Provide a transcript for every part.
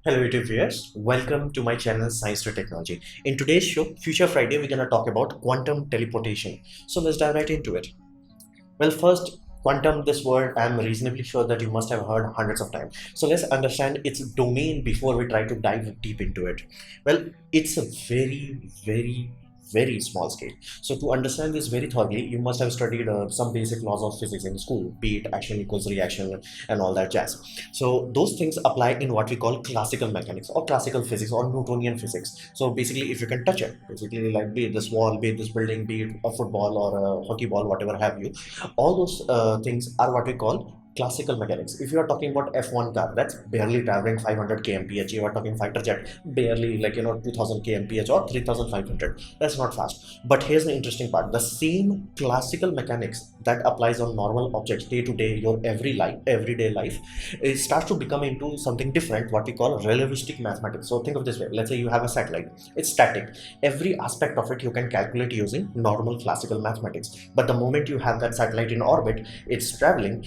Hello YouTube viewers, welcome to my channel Science to Technology. In today's show, Future Friday, we're gonna talk about quantum teleportation. So let's dive right into it. Well, first, quantum, this word, I'm reasonably sure that you must have heard hundreds of times. So let's understand its domain before we try to dive deep into it. Well, it's a very small scale. So to understand this very thoroughly, you must have studied some basic laws of physics in school, be it action equals reaction and all that jazz. So those things apply in what we call classical mechanics or classical physics or Newtonian physics. So basically, if you can touch it, basically like be it this wall, be it this building, be it a football or a hockey ball, whatever have you, all those things are what we call classical mechanics. If you are talking about F1 car, that's barely traveling 500 kmph. You are talking fighter jet, barely 2000 kmph or 3500. That's not fast. But here's the interesting part: the same classical mechanics that applies on normal objects day to day, your everyday life, it starts to become into something different, what we call relativistic mathematics. So think of this way: let's say you have a satellite, it's static. Every aspect of it you can calculate using normal classical mathematics. But the moment you have that satellite in orbit, it's traveling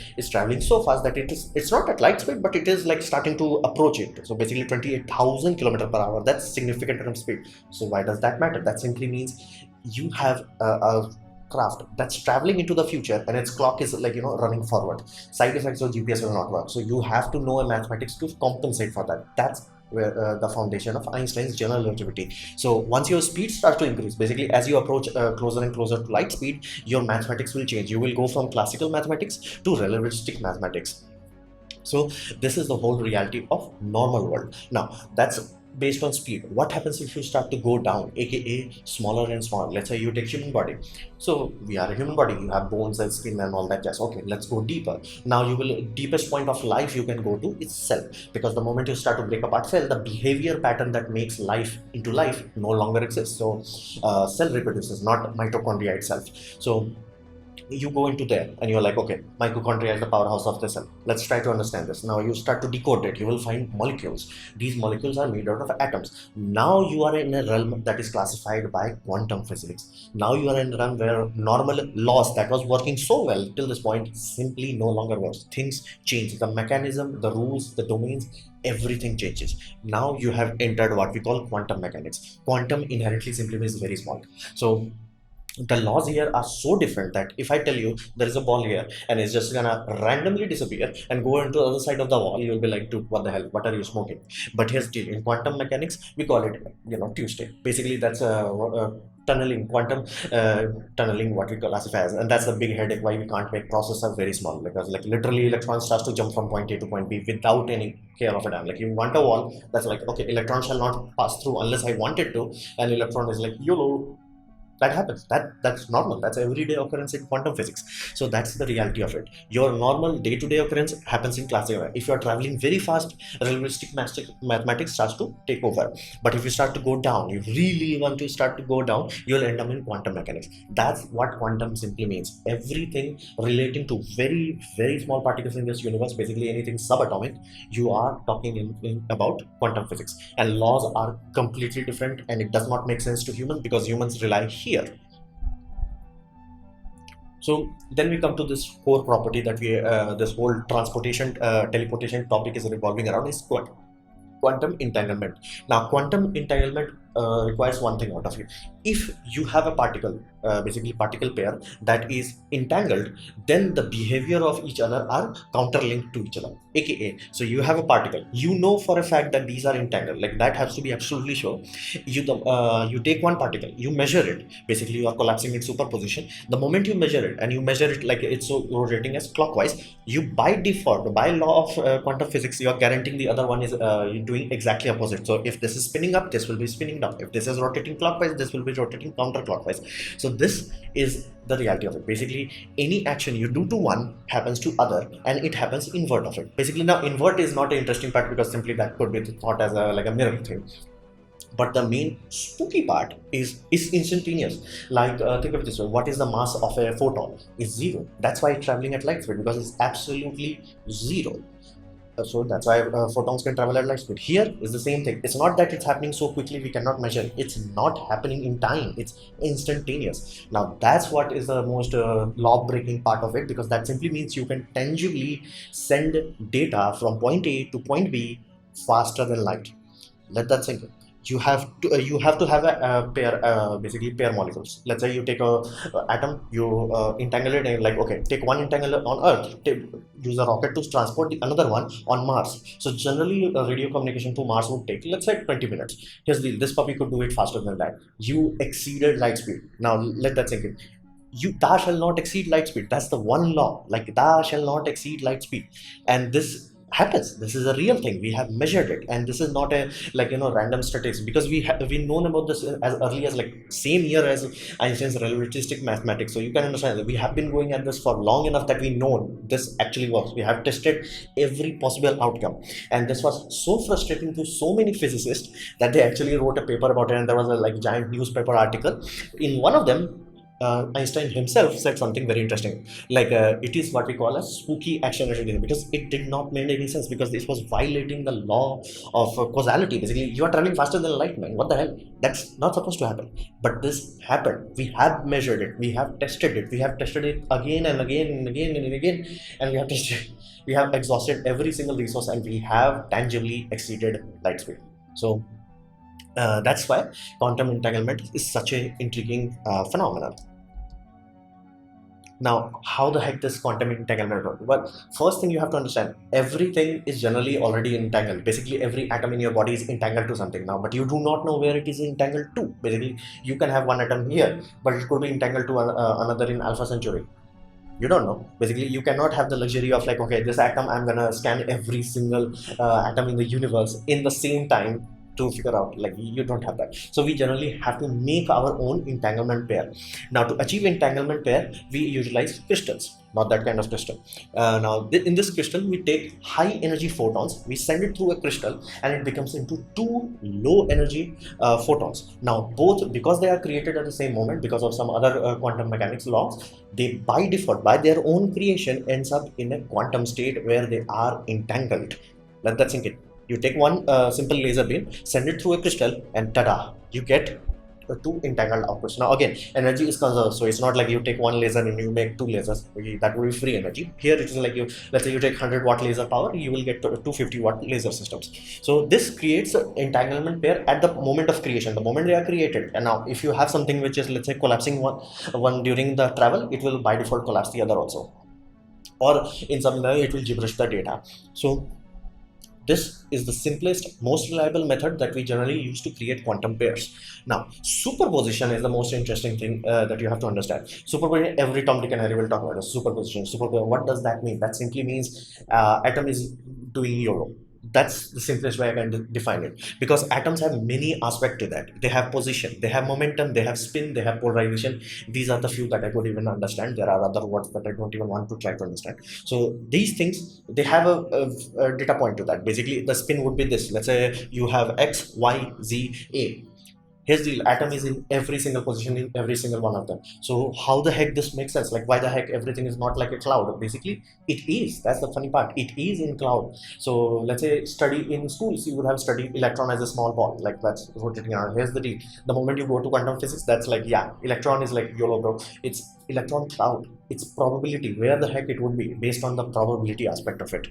so fast that it's not at light speed, but it is like starting to approach it. So basically 28,000 kilometers per hour. That's significant enough speed. So why does that matter? That simply means you have a craft that's traveling into the future and its clock is running forward. Side effects of GPS will not work. So you have to know a mathematics to compensate for that. That's where the foundation of Einstein's general relativity. So once your speed starts to increase, basically as you approach closer and closer to light speed, your mathematics will change. You will go from classical mathematics to relativistic mathematics. So this is the whole reality of normal world. Now that's based on speed. What happens if you start to go down, aka smaller and smaller? Let's say you take human body. So we are a human body, you have bones and skin and all that jazz. Okay, let's go deeper. Now you will, deepest point of life you can go to is cell, because the moment you start to break apart cell, the behavior pattern that makes life into life no longer exists. So cell reproduces, not mitochondria itself. So you go into there and you're like, okay, mitochondria is the powerhouse of the cell. Let's try to understand this. Now you start to decode it. You will find molecules. These molecules are made out of atoms. Now you are in a realm that is classified by quantum physics. Now you are in a realm where normal laws that was working so well till this point simply no longer works. Things change. The mechanism, the rules, the domains, everything changes. Now you have entered what we call quantum mechanics. Quantum inherently simply means very small. So the laws here are so different that if I tell you there is a ball here and it's just gonna randomly disappear and go into the other side of the wall, you'll be like, dude, what the hell, what are you smoking? But here's the in quantum mechanics, we call it Tuesday. Basically that's tunneling, quantum tunneling, what we classify as. And that's the big headache why we can't make processor very small, because like literally electrons starts to jump from point A to point B without any care of a damn. Like you want a wall that's like, okay, electron shall not pass through unless I want it to, and electron is like, YOLO. That happens. That's normal. That's everyday occurrence in quantum physics. So that's the reality of it. Your normal day-to-day occurrence happens in classical. If you are traveling very fast, relativistic mathematics starts to take over. But if you start to go down, you really want to start to go down, you'll end up in quantum mechanics. That's what quantum simply means. Everything relating to very small particles in this universe, basically anything subatomic, you are talking about quantum physics. And laws are completely different, and it does not make sense to humans because humans rely here. So then we come to this core property that we this whole transportation teleportation topic is revolving around is quantum entanglement. Now quantum entanglement requires one thing out of you. If you have a particle, basically particle pair that is entangled, then the behavior of each other are counterlinked to each other, aka so you have a particle, you know for a fact that these are entangled, like that has to be absolutely sure. You take one particle, you measure it, basically you are collapsing in superposition. The moment you measure it and you measure it like it's so rotating as clockwise, you by default, by law of quantum physics, you are guaranteeing the other one is doing exactly opposite. So if this is spinning up, this will be spinning down. If this is rotating clockwise, this will be rotating counterclockwise. So this is the reality of it. Basically any action you do to one happens to other, and it happens invert of it. Basically now invert is not an interesting part because simply that could be thought as a like a mirror thing. But the main spooky part is instantaneous. Like think of it this way: what is the mass of a photon? Is zero. That's why it's traveling at light speed, because it's absolutely zero. So that's why photons can travel at light speed. Here is the same thing. It's not that it's happening so quickly we cannot measure it. It's not happening in time. It's instantaneous. Now that's what is the most law-breaking part of it, because that simply means you can tangibly send data from point A to point B faster than light. Let that sink in. You have to have a pair, basically pair molecules. Let's say you take a atom, you entangle it, and like, okay, take one entangle on Earth, use a rocket to transport the another one on Mars. So generally, radio communication to Mars would take, let's say, 20 minutes. Here's the this puppy could do it faster than that. You exceeded light speed. Now let that sink in. You thou shall not exceed light speed. That's the one law. Like thou shall not exceed light speed, and this happens. This is a real thing. We have measured it, and this is not a like random statistics, because we known about this as early as like same year as Einstein's relativistic mathematics. So you can understand that we have been going at this for long enough that we know this actually works. We have tested every possible outcome, and this was so frustrating to so many physicists that they actually wrote a paper about it, and there was a like giant newspaper article. In one of them, Einstein himself said something very interesting. Like it is what we call a spooky accelerator, because it did not make any sense, because this was violating the law of causality. Basically, you are traveling faster than light, man. What the hell? That's not supposed to happen. But this happened. We have measured it. We have tested it. We have tested it again and again and again and again, and we have tested. We have exhausted every single resource, and we have tangibly exceeded light speed. So. That's why quantum entanglement is such an intriguing phenomenon. Now, how the heck does quantum entanglement work? Well, first thing you have to understand, everything is generally already entangled. Basically, every atom in your body is entangled to something now, but you do not know where it is entangled to. Basically, you can have one atom here, but it could be entangled to another in Alpha Centauri. You don't know. Basically, you cannot have the luxury of like, okay, this atom, I'm gonna scan every single atom in the universe in the same time to figure out. Like, you don't have that. So we generally have to make our own entanglement pair. Now, to achieve entanglement pair, we utilize crystals, not that kind of crystal. Now in this crystal, we take high energy photons, we send it through a crystal, and it becomes into two low energy photons. Now both, because they are created at the same moment because of some other quantum mechanics laws, they by default, by their own creation, ends up in a quantum state where they are entangled. Let that sink in. You take one simple laser beam, send it through a crystal, and tada, you get two entangled outputs. Now again, energy is conserved, so it's not like you take one laser and you make two lasers. Okay, that would be free energy. Here it is like let's say you take 100-watt laser power, you will get 250-watt laser systems. So this creates an entanglement pair at the moment of creation, the moment they are created. And now if you have something which is, let's say, collapsing one during the travel, it will by default collapse the other also, or in some way it will gibberish the data. So this is the simplest, most reliable method that we generally use to create quantum pairs. Now, superposition is the most interesting thing that you have to understand. Superposition, every Tom, Dick and Harry will talk about superposition. Superposition, what does that mean? That simply means atom is doing YOLO. That's the simplest way I can define it, because atoms have many aspects to that. They have position, they have momentum, they have spin, they have polarization. These are the few that I could even understand. There are other words that I don't even want to try to understand. So these things, they have a data point to that. Basically, the spin would be this. Let's say you have X, Y, Z, A. Here's the atom is in every single position in every single one of them. So how the heck this makes sense? Like, why the heck everything is not like a cloud? Basically, it is. That's the funny part. It is in cloud. So let's say study in schools, you would have studied electron as a small ball, like that's rotating around. Here's the deal. The moment you go to quantum physics, that's like, yeah, electron is like YOLO, bro. It's electron cloud. It's probability. Where the heck it would be based on the probability aspect of it.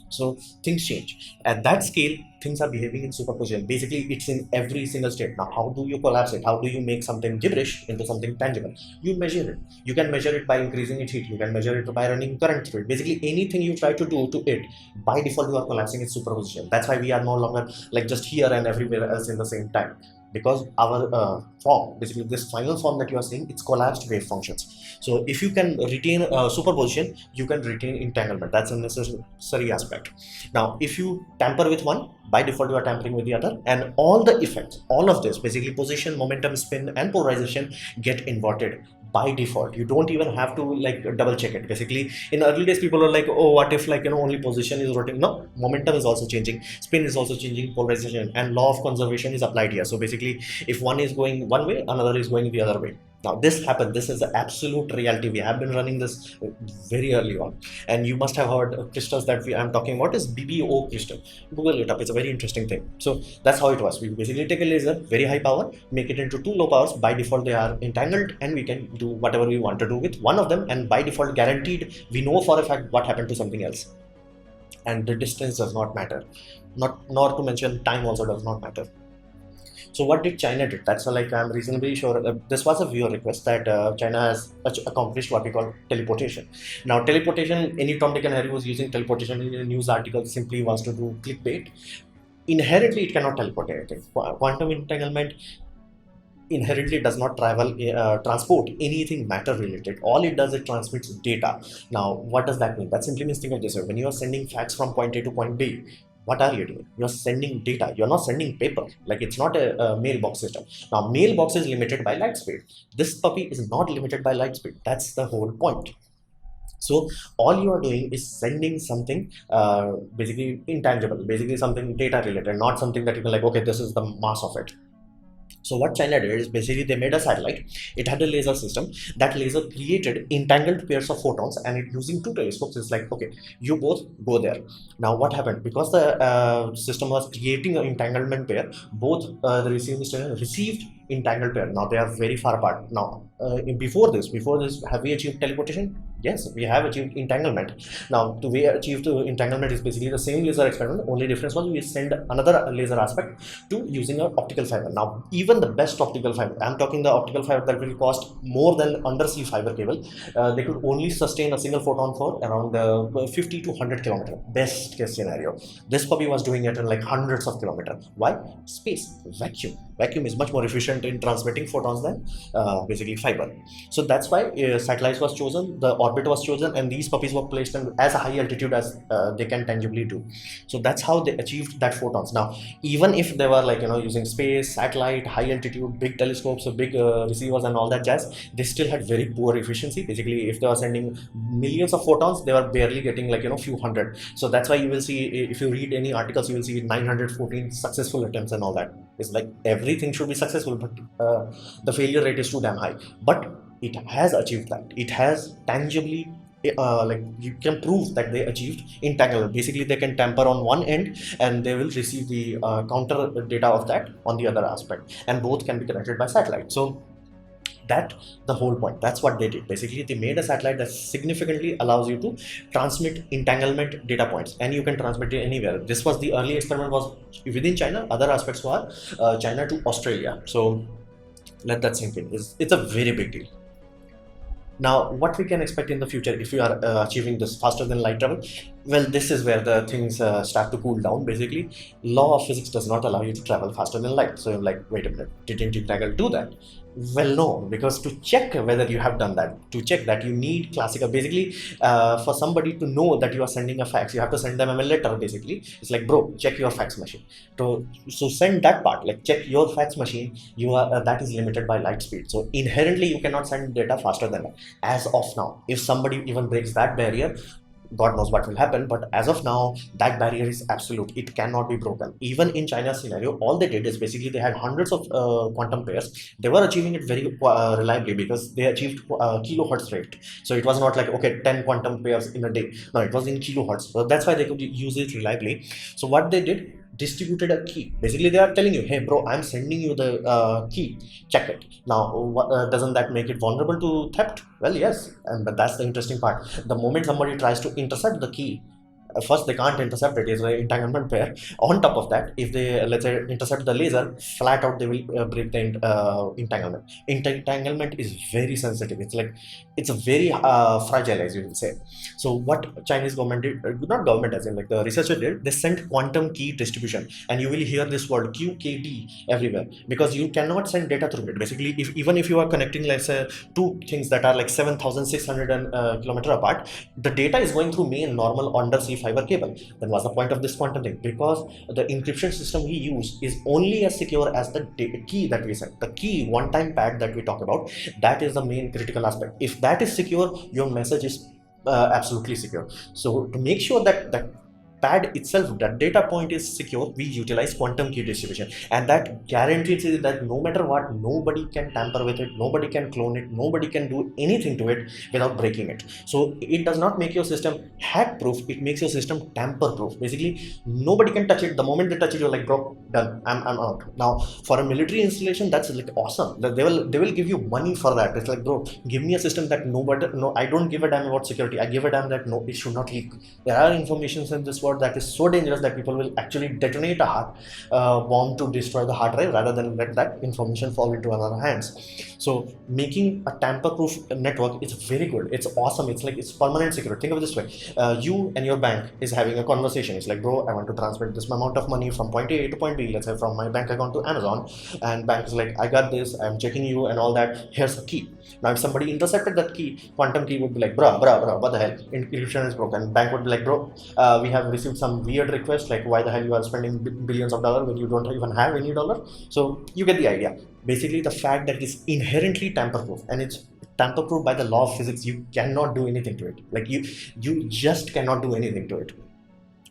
So things change. At that scale, things are behaving in superposition. Basically, it's in every single state. Now, how do you collapse it? How do you make something gibberish into something tangible? You measure it. You can measure it by increasing its heat. You can measure it by running current through it. Basically, anything you try to do to it, by default, you are collapsing its superposition. That's why we are no longer like just here and everywhere else in the same time. Because our form, basically this final form that you are seeing, it's collapsed wave functions. So if you can retain superposition, you can retain entanglement. That's a necessary aspect. Now, if you tamper with one, by default you are tampering with the other, and all the effects, all of this, basically position, momentum, spin, and polarization, get inverted by default. You don't even have to like double check it. Basically, in early days, people are like, oh, what if like only position is rotating? No, momentum is also changing, spin is also changing, polarization, and law of conservation is applied here. So basically, if one is going one way, another is going the other way. Now this happened. This is the absolute reality. We have been running this very early on, and you must have heard crystals that I'm talking about is BBO crystal. Google it up. It's a very interesting thing. So that's how it was. We basically take a laser, very high power, make it into two low powers. By default, they are entangled, and we can do whatever we want to do with one of them. And by default, guaranteed, we know for a fact what happened to something else. And the distance does not matter. Not nor to mention time also does not matter. So what did China did? That's like I'm reasonably sure this was a viewer request that China has accomplished what we call teleportation. Now teleportation, any Tom Dick and Harry was using teleportation in a news article simply wants to do clickbait. Inherently, it cannot teleport anything. Quantum entanglement inherently does not transport anything matter related. All it does, it transmits data. Now what does that mean? That simply means, think of this way: when you are sending facts from point A to point B, what are you doing? You're sending data. You're not sending paper. Like, it's not a mailbox system. Now mailbox is limited by light speed. This puppy is not limited by light speed. That's the whole point. So all you are doing is sending something basically intangible, basically something data related, not something that you can like, okay, this is the mass of it. So what China did is basically they made a satellite. It had a laser system. That laser created entangled pairs of photons, and it using two telescopes. It's like, okay, you both go there. Now what happened? Because the system was creating an entanglement pair, both the receiving station received entangled pair. Now they are very far apart. Now before this, have we achieved teleportation? Yes, we have achieved entanglement. Now to we achieved entanglement is basically the same laser experiment. Only difference was we send another laser aspect to using an optical fiber. Now even the best optical fiber, I'm talking the optical fiber that will cost more than undersea fiber cable, they could only sustain a single photon for around 50 to 100 kilometers. Best case scenario. This puppy was doing it in like hundreds of kilometers. Why? Space, vacuum is much more efficient in transmitting photons than basically fiber. So that's why satellites was chosen, the orbit was chosen, and these puppies were placed in as high altitude as they can tangibly do. So that's how they achieved that photons. Now even if they were like, using space, satellite, high altitude, big telescopes, big receivers and all that jazz, they still had very poor efficiency. Basically, if they were sending millions of photons, they were barely getting like, few hundred. So that's why you will see, if you read any articles, you will see 914 successful attempts and all that. It's like everything should be successful, but the failure rate is too damn high. But it has achieved that. It has tangibly like, you can prove that they achieved entanglement. Basically they can tamper on one end and they will receive the counter data of that on the other aspect, and both can be connected by satellite. So that the whole point. That's what they did. Basically they made a satellite that significantly allows you to transmit entanglement data points, and you can transmit it anywhere. This was the early experiment was within China. Other aspects were China to Australia. So let that sink in. It's a very big deal. Now, what we can expect in the future if we are achieving this faster than light travel? Well, this is where the things start to cool down. Basically, law of physics does not allow you to travel faster than light. So you're like, wait a minute, didn't Integral do that? Well, no, because to check whether you have done that, to check that, you need classical. Basically, for somebody to know that you are sending a fax, you have to send them a letter. Basically, it's like, bro, check your fax machine. So send that part, like check your fax machine. You are that is limited by light speed. So inherently, you cannot send data faster than that. As of now, if somebody even breaks that barrier, God knows what will happen, but as of now, that barrier is absolute. It cannot be broken. Even in China's scenario, all they did is basically they had hundreds of quantum pairs. They were achieving it very reliably because they achieved kilohertz rate. So it was not like, okay, 10 quantum pairs in a day. No, it was in kilohertz. So that's why they could use it reliably. So what they did, distributed a key. Basically they are telling you, hey bro, I'm sending you the key, check it. Now doesn't that make it vulnerable to theft? Well, yes, but that's the interesting part. The moment somebody tries to intercept the key, first they can't intercept it, is an entanglement pair. On top of that, if they, let's say, intercept the laser, flat out they will break the entanglement. Entanglement is very sensitive. It's like, it's a very fragile, as you will say. So what Chinese government did, not government as in like the researcher did, they sent quantum key distribution, and you will hear this word QKD everywhere, because you cannot send data through it. Basically, even if you are connecting, let's say, two things that are like 7,600 kilometer apart, the data is going through main normal undersea fiber cable. Then what's the point of this quantum thing? Because the encryption system we use is only as secure as the key that we send. The key, one-time pad that we talk about, that is the main critical aspect. If that is secure, your message is absolutely secure. So to make sure that that pad itself, that data point is secure, we utilize quantum key distribution, and that guarantees that no matter what, nobody can tamper with it, nobody can clone it, nobody can do anything to it without breaking it. So it does not make your system hack proof, it makes your system tamper proof. Basically nobody can touch it. The moment they touch it, you're like, bro, done, I'm out. Now for a military installation, that's like awesome. They will give you money for that. It's like, bro, give me a system that I don't give a damn about security, I give a damn that no, it should not leak. There are informations in this world password that is so dangerous that people will actually detonate a heart bomb to destroy the hard drive rather than let that information fall into another hands. So making a tamper-proof network is very good. It's awesome. It's like it's permanent security. Think of it this way: you and your bank is having a conversation. It's like, bro, I want to transfer this amount of money from point A to point B. Let's say from my bank account to Amazon, and bank is like, I got this. I'm checking you and all that. Here's the key. Now, if somebody intercepted that key, quantum key would be like, bro, what the hell? Encryption is broken. Bank would be like, bro, we have received some weird request. Like, why the hell you are spending billions of dollars when you don't even have any dollar? So you get the idea. Basically, the fact that it's inherently tamper-proof and it's tamper-proof by the law of physics, you cannot do anything to it. Like you just cannot do anything to it.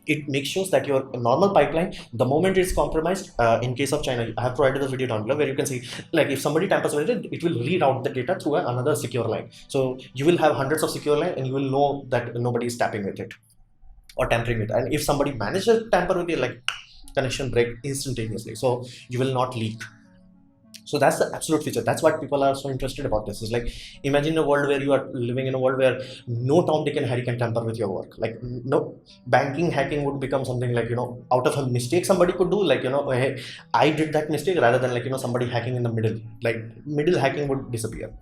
It makes sure that your normal pipeline, the moment it's compromised, in case of China, I have provided the video down below where you can see, like if somebody tampers with it, it will reroute the data through another secure line. So you will have hundreds of secure lines and you will know that nobody is tapping with it or tampering with it. And if somebody manages to tamper with it, like connection break instantaneously. So you will not leak. So that's the absolute feature. That's what people are so interested about this. Is like, imagine a world where you are living in a world where no Tom, Dick and Harry can tamper with your work. Like no banking hacking would become something like, out of a mistake somebody could do, like, hey, I did that mistake, rather than like, somebody hacking in the middle, like middle hacking would disappear.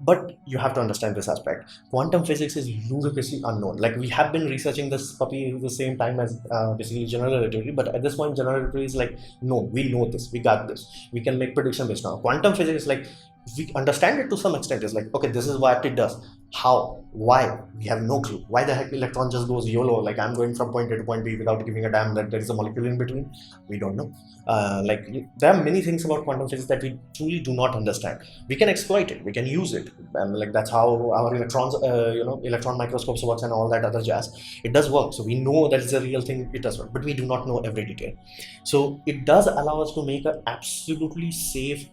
But you have to understand this aspect. Quantum physics is ludicrously unknown. Like we have been researching this puppy at the same time as basically general relativity, but at this point general relativity is like, no, we know this, we got this, we can make prediction based now. Quantum physics is like, we understand it to some extent. It's like, okay, this is what it does. How? Why? We have no clue. Why the heck electron just goes YOLO? Like I'm going from point A to point B without giving a damn that there is a molecule in between. We don't know. There are many things about quantum physics that we truly do not understand. We can exploit it. We can use it. And like that's how our electrons, electron microscopes works and all that other jazz. It does work. So we know that it's a real thing. It does work, but we do not know every detail. So it does allow us to make an absolutely safe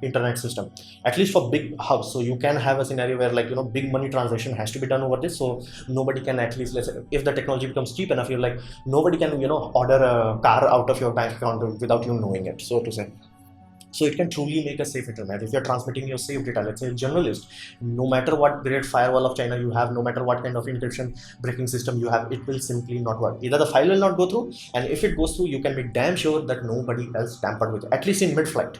internet system, at least for big hubs. So you can have a scenario where like, big money transaction has to be done over this. So nobody can, at least, let's say, if the technology becomes cheap enough, you're like, nobody can, order a car out of your bank account without you knowing it, so to say. So it can truly make a safe internet. If you're transmitting your safe data, let's say a journalist, no matter what great firewall of China you have, no matter what kind of encryption breaking system you have, it will simply not work. Either the file will not go through, and if it goes through, you can be damn sure that nobody else tampered with it, at least in mid-flight.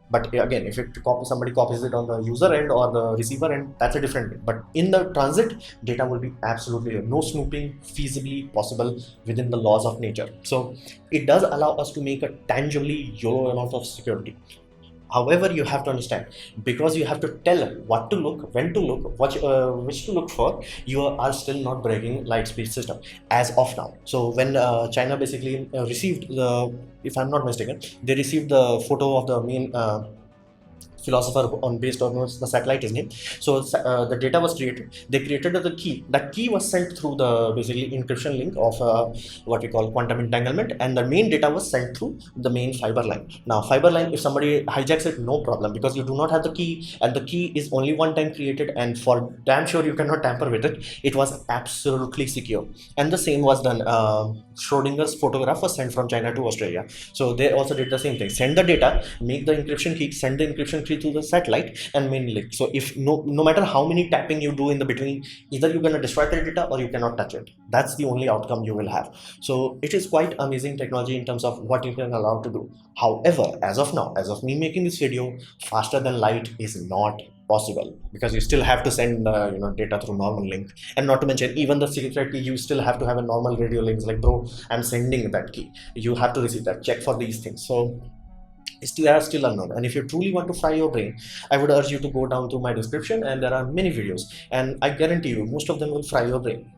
But again, if somebody copies it on the user end or the receiver end, that's a different thing. But in the transit, data will be absolutely no snooping feasibly possible within the laws of nature. So it does allow us to make a tangibly YOLO amount of security. However, you have to understand, because you have to tell what to look, when to look, which to look for, you are still not breaking light speed system as of now. So when China basically received the, if I'm not mistaken, they received the photo of the main philosopher based on the satellite is named. So the data was created. They created the key. That key was sent through the basically encryption link of what we call quantum entanglement, and the main data was sent through the main fiber line. Now fiber line, if somebody hijacks it, no problem, because you do not have the key, and the key is only one time created, and for damn sure you cannot tamper with it. It was absolutely secure. And the same was done. Schrodinger's photograph was sent from China to Australia. So they also did the same thing. Send the data, make the encryption key, send the encryption key to the satellite, and main link. So if no matter how many tapping you do in the between, either you're going to destroy the data or you cannot touch it. That's the only outcome you will have. So it is quite amazing technology in terms of what you can allow to do. However, as of now, as of me making this video, faster than light is not possible, because you still have to send data through normal link, and not to mention even the secret key, you still have to have a normal radio links. Like, bro, I'm sending that key, you have to receive that, check for these things. So they are still unknown. And if you truly want to fry your brain, I would urge you to go down to my description, and there are many videos, and I guarantee you most of them will fry your brain.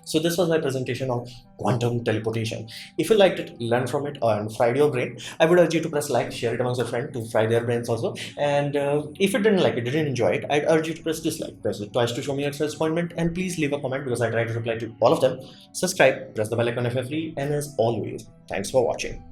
So this was my presentation on quantum teleportation. If you liked it, learn from it, and fried your brain, I would urge you to press like, share it amongst your friends to fry their brains also. And if you didn't like it, didn't enjoy it, I'd urge you to press dislike. Press it twice to show me your disappointment, and please leave a comment, because I try to reply to all of them. Subscribe, press the bell icon if you're free, and as always, thanks for watching.